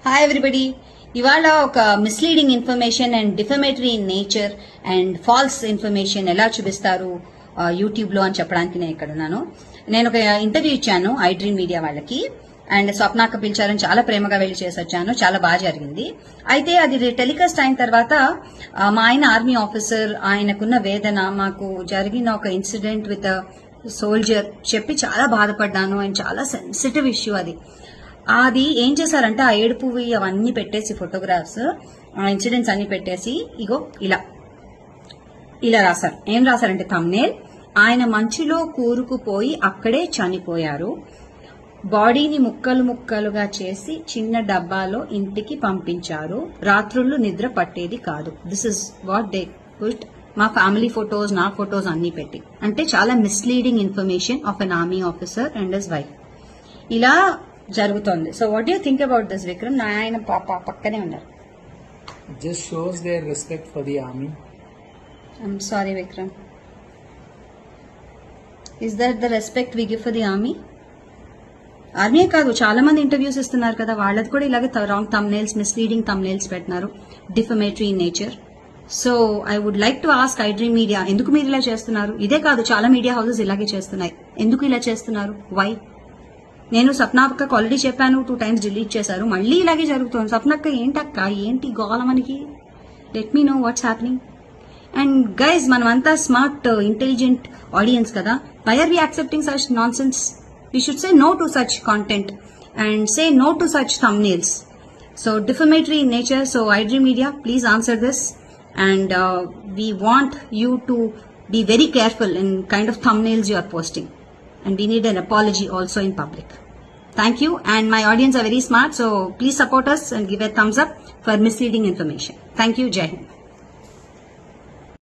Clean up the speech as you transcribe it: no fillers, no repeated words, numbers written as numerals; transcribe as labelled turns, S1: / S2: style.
S1: Hi everybody. ఇవాళ ఒక misleading information and defamatory in nature and false information ఎలా చూపిస్తారు యూట్యూబ్ లో అని చెప్పడానికి నేను ఇక్కడ ఉన్నాను. నేను ఒక ఇంటర్వ్యూ ఇచ్చాను iDream మీడియా వాళ్ళకి అండ్ స్వప్నాక పిలిచారని చాలా ప్రేమగా వెళ్లి చేసి వచ్చాను. చాలా బాగా జరిగింది. అయితే అది టెలికాస్ట్ అయిన తర్వాత మా ఆయన ఆర్మీ ఆఫీసర్, ఆయనకున్న వేదన, మాకు జరిగిన ఒక ఇన్సిడెంట్ విత్ సోల్జర్ చెప్పి చాలా బాధపడ్డాను. అండ్ చాలా సెన్సిటివ్ ఇష్యూ అది ఏం చేశారంటే ఆ ఏడుపువి అవన్నీ పెట్టేసి ఫోటోగ్రాఫ్స్ ఆ ఇన్సిడెంట్స్ అన్ని పెట్టేసి ఇగో ఇలా రాశారు. ఏం రాశారంటే థంబ్నెయిల్, ఆయన మంచులో కూరుకుపోయి అక్కడే చనిపోయారు, బాడీని ముక్కలు ముక్కలుగా చేసి చిన్న డబ్బాలో ఇంటికి పంపించారు, రాత్రుళ్ళు నిద్ర పట్టేది కాదు. This is what they put. మా ఫ్యామిలీ ఫొటోస్, నా ఫొటోస్ అన్ని పెట్టి, అంటే చాలా misleading information of an army officer and his wife ఇలా జరుగుతోంది. So what do you think about this Vikram? నా ఆయన పక్కనే ఉన్నారు.
S2: Just shows their respect for the army.
S1: I'm sorry Vikram. Is that the respect we give for the army? Army కాదు, చాలా మంది interviews ఇస్తున్నారు కదా, వాళ్ళది కూడా ఇలాగే రాంగ్ థంబ్నెయిల్స్, మిస్లీడింగ్ థంబ్నెయిల్స్ పెట్టినారు, defamatory in nature. So I would like to ask iDream media, ఎందుకు మీరు ఇలా చేస్తున్నారు? ఇదే కాదు, చాలా మీడియా హౌసెస్ ఇలాగే చేస్తున్నాయి. ఎందుకు ఇలా చేస్తున్నారు? వై? నేను సప్నాక్క ఆల్రెడీ చెప్పాను, 2 times డిలీట్ చేశారు, మళ్ళీ ఇలాగే జరుగుతుంది. సప్నక్క ఏంటక్క, ఏంటి గోల మనకి? Let me know what's happening. And guys, మనమంతా స్మార్ట్ ఇంటెలిజెంట్ ఆడియన్స్ కదా, why are we accepting such nonsense? We should say no to such content and say no to such thumbnails. So defamatory in nature. So iDream media, please answer this and we want you to be very careful in kind of thumbnails you are posting, and we need an apology also in public. Thank you. And my audience are very smart, so please support us and give a thumbs up for misleading information. Thank you. Jai Hind.